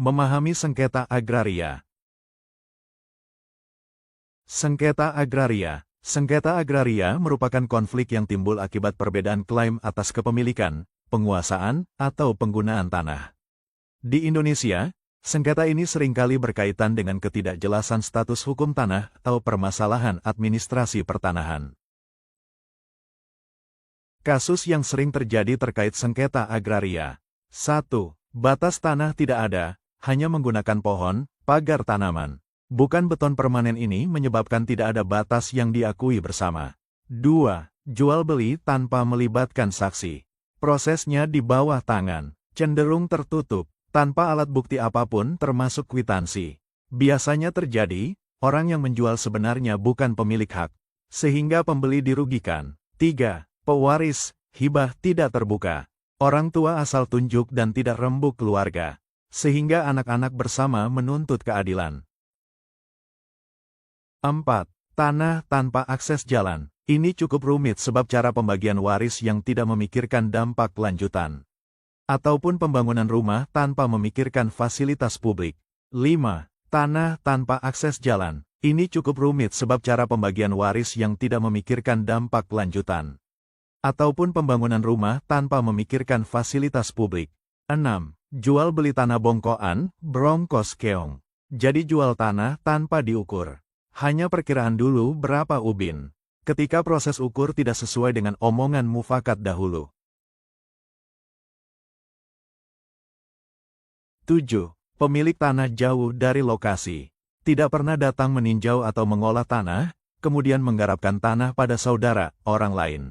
Memahami sengketa agraria. Sengketa agraria. Sengketa agraria merupakan konflik yang timbul akibat perbedaan klaim atas kepemilikan, penguasaan, atau penggunaan tanah. Di Indonesia, sengketa ini seringkali berkaitan dengan ketidakjelasan status hukum tanah atau permasalahan administrasi pertanahan. Kasus yang sering terjadi terkait sengketa agraria. 1. Batas tanah tidak ada, hanya menggunakan pohon, pagar tanaman. Bukan beton permanen ini menyebabkan tidak ada batas yang diakui bersama. 2. Jual beli tanpa melibatkan saksi. Prosesnya di bawah tangan, cenderung tertutup, tanpa alat bukti apapun termasuk kwitansi. Biasanya terjadi, orang yang menjual sebenarnya bukan pemilik hak, sehingga pembeli dirugikan. 3. Pewaris, hibah tidak terbuka. Orang tua asal tunjuk dan tidak rembuk keluarga, sehingga anak-anak bersama menuntut keadilan. 4. Tanah tanpa akses jalan. Ini cukup rumit sebab cara pembagian waris yang tidak memikirkan dampak lanjutan. Ataupun pembangunan rumah tanpa memikirkan fasilitas publik. 5. Tanah tanpa akses jalan. Ini cukup rumit sebab cara pembagian waris yang tidak memikirkan dampak lanjutan. Ataupun pembangunan rumah tanpa memikirkan fasilitas publik. 6. Jual beli tanah bongkoan, brongkos keong. Jadi jual tanah tanpa diukur. Hanya perkiraan dulu berapa ubin, ketika proses ukur tidak sesuai dengan omongan mufakat dahulu. 7. Pemilik tanah jauh dari lokasi. Tidak pernah datang meninjau atau mengolah tanah, kemudian menggarapkan tanah pada saudara, orang lain.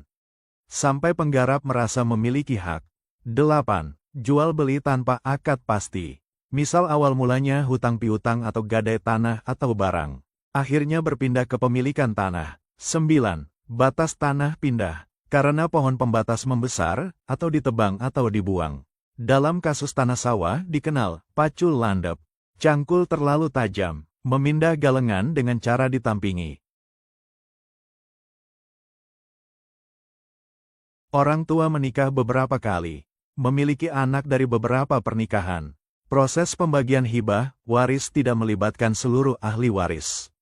Sampai penggarap merasa memiliki hak. 8. Jual beli tanpa akad pasti. Misal awal mulanya hutang piutang atau gadai tanah atau barang. Akhirnya berpindah ke pemilikan tanah. 9. Batas tanah pindah, karena pohon pembatas membesar, atau ditebang atau dibuang. Dalam kasus tanah sawah dikenal, pacul landep. Cangkul terlalu tajam, memindah galengan dengan cara ditampingi. Orang tua menikah beberapa kali, memiliki anak dari beberapa pernikahan. Proses pembagian hibah, waris tidak melibatkan seluruh ahli waris.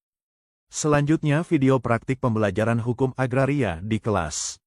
Selanjutnya video praktik pembelajaran hukum agraria di kelas.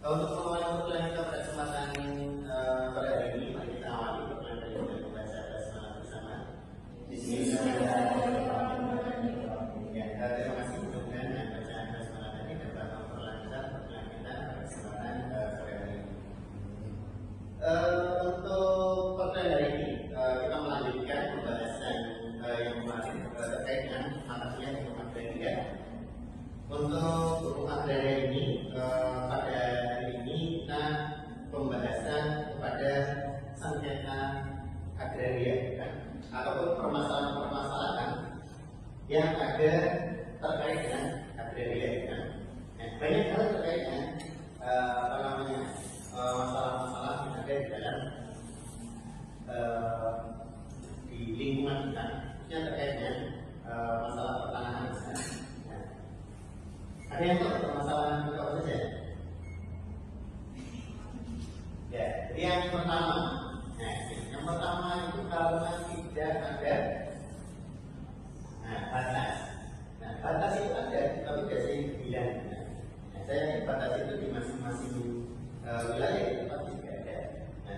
Untuk mengawali perkuliahan kita pada kesempatan pada hari ini, mari kita awali perkuliahan kita dengan membaca basmalah bersama. Ya, terima kasih. Mudah-mudahan bacaan basmalah tadi dapat memperlancar perkuliahan kita pada kesempatan sore hari ini. Untuk perkuliahan hari ini, kita melanjutkan pembahasan yang kemarin terkait dengan mata kuliah hukum agraria. Untuk hukum agraria ini pada kita pembahasan kepada sengketa agraria, kan? Ataupun permasalahan-permasalahan yang ada terkait dengan agraria, kan? Banyak hal terkait dengan masalah-masalah yang ada di dalam di lingkungan kita, yang terkait dengan masalah pertanahan misalnya. Ada yang tahu permasalahan itu apa saja? Ya, jadi yang pertama, itu kalau tidak ada batas. Batas itu ada, tapi biasanya dibilang. Saya yakin batas itu di masing-masing wilayah itu pasti tidak ada.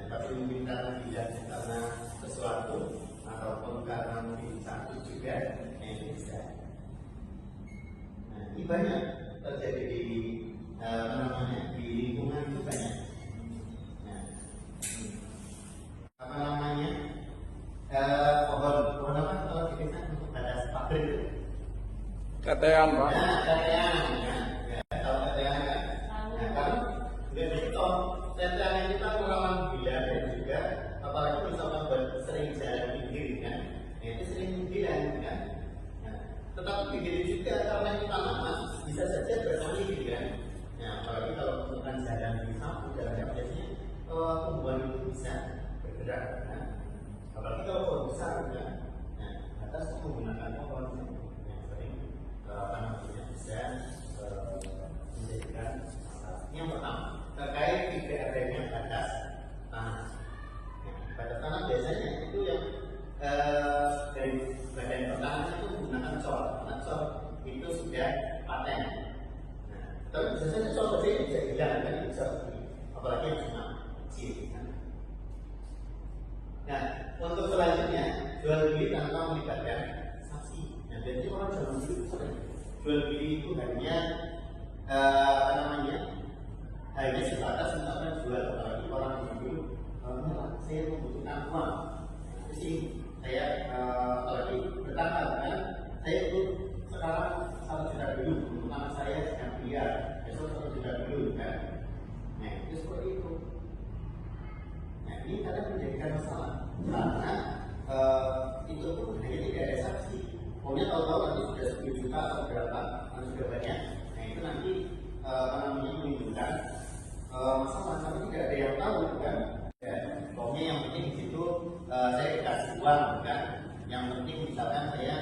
Tapi mungkin karena tidak karena sesuatu ataupun karena mungkin satu juga yang bisa. Ini banyak terjadi di di lingkungan itu banyak. Pohon apa kalau di desa untuk batas pabrik itu? Tetean, Pak. Tetean, ya. Kalau tetean begitu juga karena ini tanaman bisa saja beralih gitu kan. Nah, apalagi kalau menggunakan jalan di samping jalannya biasanya tumbuhan itu bisa bergerak. Nah, apalagi kalau pohon besar juga. Nah, atas menggunakan pohon yang sering bisa menjadikan masalah. Yang pertama terkait tidak adanya batas tanah. Batas tanah biasanya itu yang dari badan pertahanan itu menggunakan cor. Karena cor itu sudah paten. Nah, tapi bisa saja cor saja bisa hilang kan, bisa apalagi yang cuma kecil. Kan? Nah, untuk selanjutnya jual beli tanpa melibatkan saksi. Nah, jadi orang zaman dulu itu jual beli itu hanya hanya sebatas misalkan jual, apalagi orang yang dulu saya membutuhkan uang. Jadi saya apalagi bertanggal kan, saya itu sekarang 1 juta dulu untuk anak saya sedang kuliah, besok 1 juta dulu kan. Nah itu seperti itu. Nah ini kadang menjadikan masalah karena itu pun hanya tidak ada saksi. Pokoknya tahu-tahu nanti sudah 10 juta atau berapa, nanti sudah banyak. Nah itu nanti menimbulkan masalah, tapi tidak ada yang tahu kan. Ya, pokoknya yang penting di situ saya dikasih uang kan. Yang penting misalkan saya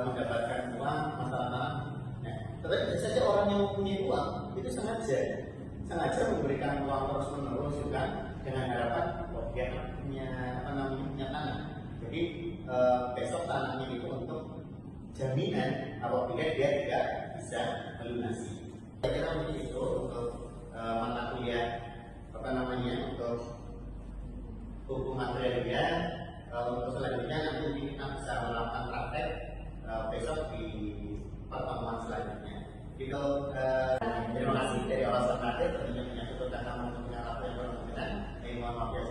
mendapatkan uang masalah. Nah, tetapi bisa saja orang yang mempunyai uang itu sengaja memberikan uang terus menerus kan, dengan harapan dia punya punya tanah. Jadi besok tanahnya itu untuk jaminan apabila dia tidak bisa melunasi. Saya kira mungkin itu untuk mata kuliah untuk hukum materialnya. Untuk selanjutnya nanti kita bisa melakukan praktek besok di pertemuan selanjutnya. Itu terima kasih dari Allah SWT tentunya menyangkut tentang apa yang berhubungan. Mohon maaf ya.